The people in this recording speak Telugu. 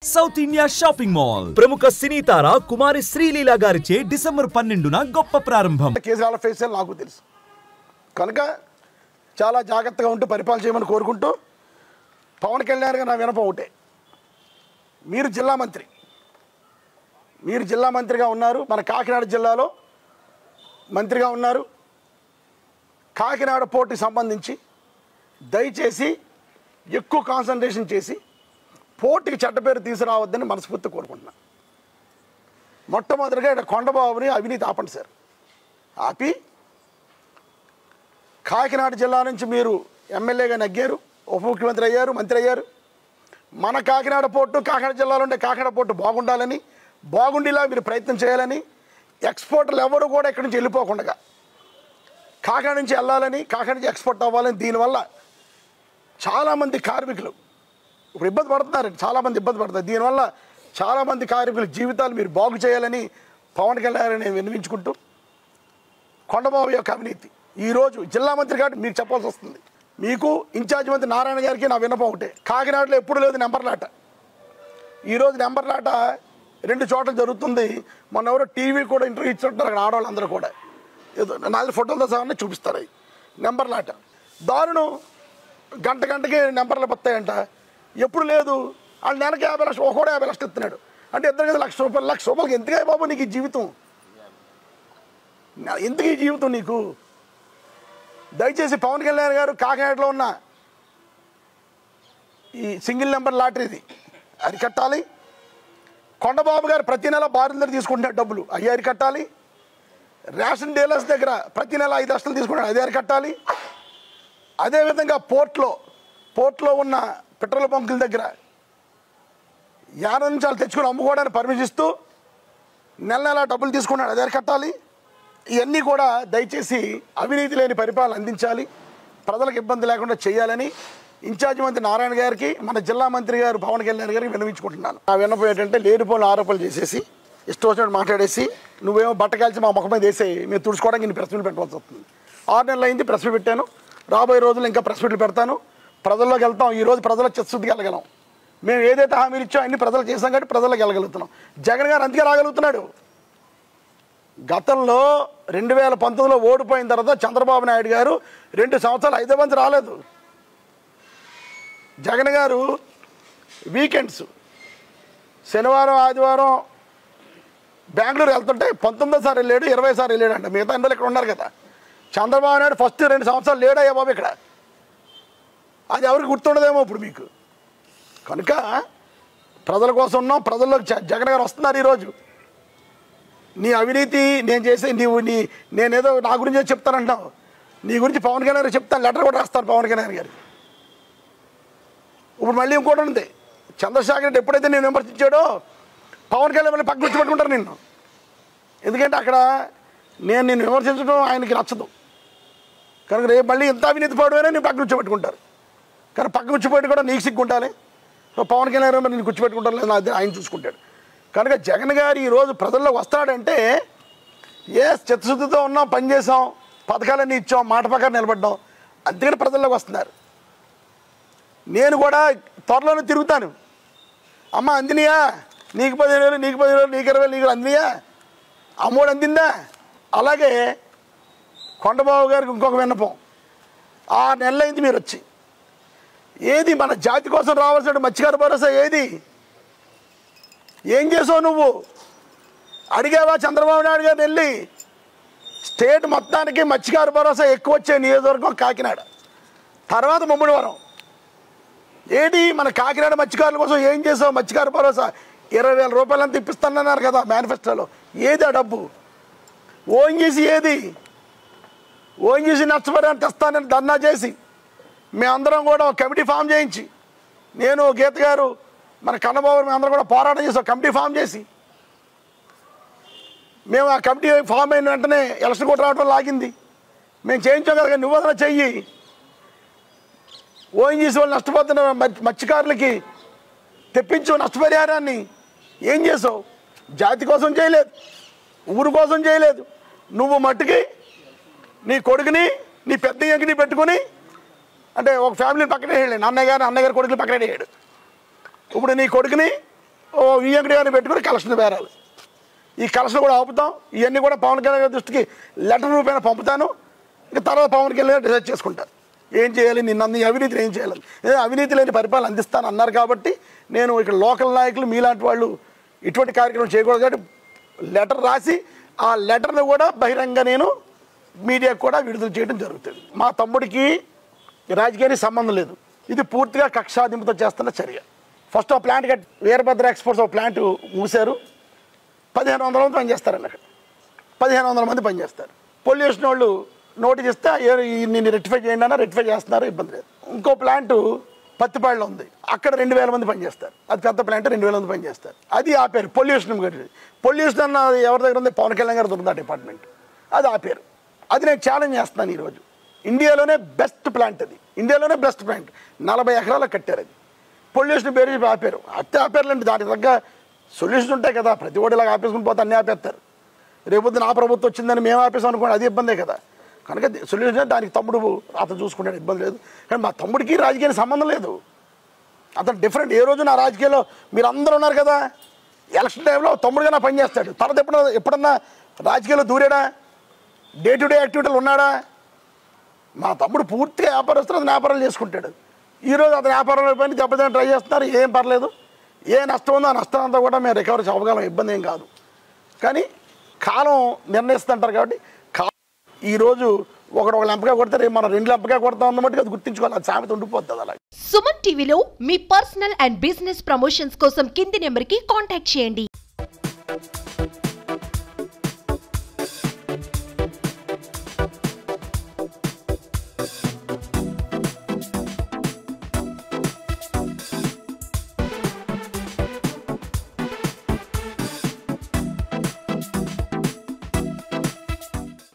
సౌత్ ఇండియా షాపింగ్ మాల్ ప్రముఖ సినీ తార కుమారి శ్రీలీల గారిచే డిసెంబర్ 12న గొప్ప ప్రారంభం. కేజ్రీవాల్ ఫేస్ నాకు తెలుసు కనుక చాలా జాగ్రత్తగా ఉంటూ పరిపాలన చేయమని కోరుకుంటూ పవన్ కళ్యాణ్ గారు నా వినపం ఒకటే, మీరు జిల్లా మంత్రిగా ఉన్నారు, మన కాకినాడ జిల్లాలో మంత్రిగా ఉన్నారు. కాకినాడ పోర్టుకి సంబంధించి దయచేసి ఎక్కువ కాన్సన్ట్రేషన్ చేసి పోర్టుకి చెడ్డ పేరు తీసుకురావద్దని మనస్ఫూర్తి కోరుకుంటున్నాను. మొట్టమొదటిగా ఇక్కడ కొండబాబుని అవినీతి ఆపండి సార్, ఆపి కాకినాడ జిల్లా నుంచి మీరు ఎమ్మెల్యేగా నగ్గారు, ఉప ముఖ్యమంత్రి అయ్యారు, మంత్రి అయ్యారు. మన కాకినాడ పోర్టు కాకినాడ జిల్లాలో ఉండే కాకినాడ పోర్టు బాగుండాలని, బాగుండేలా మీరు ప్రయత్నం చేయాలని, ఎక్స్పోర్టర్లు ఎవరు కూడా ఇక్కడి నుంచి వెళ్ళిపోకుండా కాకినాడ నుంచి వెళ్ళాలని, కాకినాడ నుంచి ఎక్స్పోర్ట్ అవ్వాలని. దీనివల్ల చాలామంది కార్మికులు ఇప్పుడు ఇబ్బంది పడుతున్నారండి, చాలామంది ఇబ్బంది పడుతున్నారు. దీనివల్ల చాలామంది కార్మికుల జీవితాలు మీరు బాగు చేయాలని పవన్ కళ్యాణ్ నేను విన్నవించుకుంటూ, కొండబాబు యొక్క అవినీతి ఈరోజు జిల్లా మంత్రి కాబట్టి మీకు చెప్పాల్సి వస్తుంది. మీకు ఇన్ఛార్జ్ మంత్రి నారాయణ గారికి నా విన్నపం ఒకటే, కాకినాడలో ఎప్పుడు లేదు నెంబర్లాట. ఈరోజు నెంబర్లాట 2 చోట్ల జరుగుతుంది. మొన్న ఎవరో టీవీ కూడా ఇంటర్వ్యూ ఇచ్చుంటారు, అక్కడ ఆడవాళ్ళందరూ కూడా ఏదో 4 ఫోటోలతో సహా చూపిస్తారు. అవి నెంబర్లాట దారుణం, గంటకి నెంబర్లు వస్తాయంట. ఎప్పుడు లేదు, వాళ్ళు నెలకి 50 లక్షలు, ఒకడు 50 లక్షలు ఇస్తున్నాడు అంటే ఇద్దరు కదా ₹1,00,000. ₹1,00,000 ఎందుకే బాబు నీకు ఈ జీవితం, ఎందుకు ఈ జీవితం నీకు? దయచేసి పవన్ కళ్యాణ్ గారు కాకినాడలో ఉన్న ఈ సింగిల్ నెంబర్ లాటరీది అరికట్టాలి. కొండబాబు గారు ప్రతి నెల భార్యల దగ్గర తీసుకుంటున్నాడు డబ్బులు, అవి అరికట్టాలి. రేషన్ డీలర్స్ దగ్గర ప్రతి నెల 5 లక్షలు తీసుకుంటాడు, అది అరికట్టాలి. అదేవిధంగా పోర్ట్లో ఉన్న పెట్రోల్ బంకుల దగ్గర 50 నిమిషాలు తెచ్చుకొని అమ్ముకోవడానికి పర్మిషన్ ఇస్తూ నెల డబ్బులు తీసుకున్నాడు, అది అరికట్టాలి. ఇవన్నీ కూడా దయచేసి అవినీతి లేని పరిపాలన అందించాలి, ప్రజలకు ఇబ్బంది లేకుండా చేయాలని ఇన్ఛార్జ్ మంత్రి నారాయణ గారికి, మన జిల్లా మంత్రి గారు పవన్ కళ్యాణ్ గారికి విన్నవించుకుంటున్నాను. నా విన్నపం ఏంటంటే, లేనిపోయిన ఆరోపణలు చేసేసి ఇష్టం వచ్చినట్టు మాట్లాడేసి నువ్వేమో బట్టకాల్చి మా ముఖం మీద వేసేయి, మేము తుడుచుకోవడానికి ఇన్ని ప్రెస్ మీట్లు పెట్టవలసి వస్తుంది. 6 నెలలు అయింది ప్రెస్ మీట్ పెట్టాను, రాబోయే రోజుల్లో ఇంకా ప్రెస్ మీట్లు పెడతాను. ప్రజల్లోకి వెళ్తాం. ఈరోజు ప్రజల చిత్తశుద్ధికి వెళ్ళగలం. మేము ఏదైతే హామీలు ఇచ్చామో అన్ని ప్రజలు చేసాం కాబట్టి ప్రజలకు వెళ్ళగలుగుతున్నాం. జగన్ గారు అందుకే రాగలుగుతున్నాడు. గతంలో 2019లో ఓడిపోయిన తర్వాత చంద్రబాబు నాయుడు గారు 2 సంవత్సరాలు హైదరాబాద్ రాలేదు. జగన్ గారు వీకెండ్స్ శనివారం ఆదివారం బెంగళూరు వెళ్తుంటే 19వ సారి వెళ్ళాడు, 20వ సారి వెళ్ళాడు అంట. మిగతా అందరూ ఇక్కడ ఉన్నారు కదా. చంద్రబాబు నాయుడు ఫస్ట్ 2 సంవత్సరాలు లేడయ్యా బాబు ఇక్కడ, అది ఎవరికి గుర్తుండదేమో ఇప్పుడు మీకు. కనుక ప్రజల కోసం ఉన్నాం, ప్రజల్లోకి జగన్ గారు వస్తున్నారు. ఈరోజు నీ అవినీతి నేను చేసే నేనేదో నా గురించి చెప్తానంటావు, నీ గురించి పవన్ కళ్యాణ్ గారు చెప్తాను, లెటర్ కూడా రాస్తాను పవన్ కళ్యాణ్ గారికి. ఇప్పుడు మళ్ళీ ఇంకోటి ఉంది, చంద్రశేఖర్ రెడ్డి ఎప్పుడైతే నేను విమర్శించాడో పవన్ కళ్యాణ్ మళ్ళీ పక్కన పెట్టుకుంటారు నిన్ను. ఎందుకంటే అక్కడ నిన్ను విమర్శించడం ఆయనకి నచ్చదు. కనుక రేపు మళ్ళీ ఎంత అవినీతి పడమైనా నేను పక్కన కూర్చోబెట్టుకుంటారు. కానీ పక్కన కూర్చోబెట్టి కూడా నీకు సిగ్గుంటాలి. సో పవన్ కళ్యాణ్ గారు నేను కూర్చోబెట్టుకుంటాను లేదు, ఆయన చూసుకుంటాడు. కనుక జగన్ గారు ఈరోజు ప్రజల్లోకి వస్తాడంటే చిత్తశుద్ధితో ఉన్నాం, పనిచేసాం, పథకాలన్నీ ఇచ్చాం, మాట ప్రకారం నిలబడ్డాం, అందుకని ప్రజల్లోకి వస్తున్నారు. నేను కూడా త్వరలోనే తిరుగుతాను. అమ్మ అందినయా, నీకు 15,000, నీకు 10,000, నీకు 20,000, నీకు అందినయా, అమ్మోడు అందిందా? అలాగే కొండబాబు గారికి ఇంకొక విన్నపం, 6 నెలలు అయింది మీరు వచ్చి, ఏది మన జాతి కోసం రావాల్సిన మత్స్యకార భరోసా ఏది, ఏం చేసావు నువ్వు? అడిగావా చంద్రబాబు నాయుడు గారిని వెళ్ళి? స్టేట్ మొత్తానికి మత్స్యకార భరోసా ఎక్కువ వచ్చే నియోజకవర్గం కాకినాడ, తర్వాత ముమ్మడివరం. ఏంటి మన కాకినాడ మత్స్యకారుల కోసం ఏం చేసావు? మత్స్యకార భరోసా 20,000 రూపాయలంత ఇప్పిస్తానన్నారు కదా మేనిఫెస్టోలో, ఏది ఆ డబ్బు? ఓఎన్జీసీ ఏది? ఓఎన్జీసీ నష్టపరిహారం తెస్తానని ధర్నా చేసి మేమందరం కూడా ఒక కమిటీ ఫామ్ చేయించి, నేను గీత గారు మన కన్నబాబు మేమందరం కూడా పోరాటం చేసి ఒక కమిటీ ఫామ్ చేసి, మేము ఆ కమిటీ ఫామ్ అయిన వెంటనే ఎలక్షన్ కూడా రావడం లాగింది. మేము చేయించాం కదా, నువ్వు అదన చెయ్యి. ఓఎన్జీసీ వాళ్ళు నష్టపోతున్న మత్స్యకారులకి తెప్పించు నష్టపరిహారాన్ని. ఏం చేసావు? జాతి కోసం చేయలేదు, ఊరు కోసం చేయలేదు. నువ్వు మట్టుకి నీ కొడుకుని నీ పెద్ద ఎంకిని పెట్టుకుని, అంటే ఒక ఫ్యామిలీని పక్కనే వెళ్ళాడు, అన్నయ్య గారు కొడుకుని పక్కనే వేయాడు. ఇప్పుడు నీ కొడుకుని వెంకట గారిని పెట్టుకుని కలెక్షన్ బేరాలు. ఈ కలెక్షన్ కూడా ఆపుతాం. ఇవన్నీ కూడా పవన్ కళ్యాణ్ గారి దృష్టికి లెటర్ రూపేణ పంపుతాను. ఇంకా తర్వాత పవన్ కళ్యాణ్ గారు డిసైడ్ చేసుకుంటారు ఏం చేయాలి, నిన్న అవినీతిని ఏం చేయాలి. అవినీతి లేని పరిపాలన అందిస్తాను అన్నారు కాబట్టి నేను ఇక్కడ లోకల్ నాయకులు మీలాంటి వాళ్ళు ఇటువంటి కార్యక్రమం చేయకూడదు కాబట్టి లెటర్ రాసి ఆ లెటర్ను కూడా బహిరంగ నేను మీడియాకు కూడా విడుదల చేయడం జరుగుతుంది. మా తమ్ముడికి రాజకీయానికి సంబంధం లేదు. ఇది పూర్తిగా కక్షాదింపుతో చేస్తున్న చర్య. ఫస్ట్ ఆ ప్లాంట్ వీరభద్ర ఎక్స్పోర్ట్స్ ఒక ప్లాంట్ మూసారు. 1500 మంది పనిచేస్తారండి అక్కడ. 1500 మంది పనిచేస్తారు. పొల్యూషన్ వాళ్ళు నోటీస్ ఇస్తే నేను రెక్టిఫై చేయండి అన్న రెక్టిఫై చేస్తున్నారు, ఇబ్బంది లేదు. ఇంకో ప్లాంట్ పత్తిపాడులో ఉంది, అక్కడ 2000 మంది పనిచేస్తారు. అది పెద్ద ప్లాంట్, 2000 మంది పనిచేస్తారు. అది ఆపారు. పొల్యూషన్ అన్న ఎవరి దగ్గర ఉంది, పవన్ కళ్యాణ్ గారు ఉంది ఆ డిపార్ట్మెంట్, అది ఆపారు. అది నేను ఛాలెంజ్ చేస్తున్నాను ఈరోజు. ఇండియాలోనే బెస్ట్ ప్లాంట్ అది, ఇండియాలోనే బెస్ట్ ప్లాంట్. 40 ఎకరాలకు కట్టారు. అది పొల్యూషన్ పేరు ఆపారు. అత్తే ఆపారులేండి, దానికి తగ్గ సొల్యూషన్ ఉంటాయి కదా. ప్రతి ఒక్కటి ఇలాగ ఆపేసుకుని పోతే అన్నీ ఆపేస్తారు. రేపొద్దు నా ప్రభుత్వం వచ్చిందని మేము ఆపేసాం అనుకోండి, అది ఇబ్బందే కదా. కనుక సొల్యూషన్ దానికి తమ్ముడు అతను చూసుకుంటాడు, ఇబ్బంది లేదు. కానీ మా తమ్ముడికి రాజకీయానికి సంబంధం లేదు. అతను డిఫరెంట్. ఏ రోజు నా రాజకీయాల్లో మీరు అందరూ ఉన్నారు కదా, ఎలక్షన్ టైంలో తమ్ముడుగా నా పనిచేస్తాడు. తర్వాత ఎప్పుడన్నా రాజకీయాల్లో దూరాడా, డే టు డే యాక్టివిటీలు ఉన్నాడా? మా తమ్ముడు పూర్తిగా వ్యాపారస్తులు, అతను వ్యాపారాలు చేసుకుంటాడు. ఈరోజు అతను వ్యాపారంలో పని దెబ్బతిని ట్రై చేస్తున్నారు, ఏం పర్లేదు. ఏ నష్టం ఉందో ఆ నష్టం అంతా కూడా మేము రికవరీ చేయగలం, ఇబ్బంది ఏం కాదు. కానీ కాలం నిర్ణయిస్తుంటారు కాబట్టి ఈరోజు ఒకడు లంపగా కొడితే రేపు మనం 2 లంపగా కొడతాం అన్నమాట, అది గుర్తించుకోవాలి. అది సామెత ఉండిపోతుంది అలా. సుమన్ టీవీలో మీ పర్సనల్ అండ్ బిజినెస్ ప్రమోషన్స్ కోసం కింది నెంబర్కి కాంటాక్ట్ చేయండి.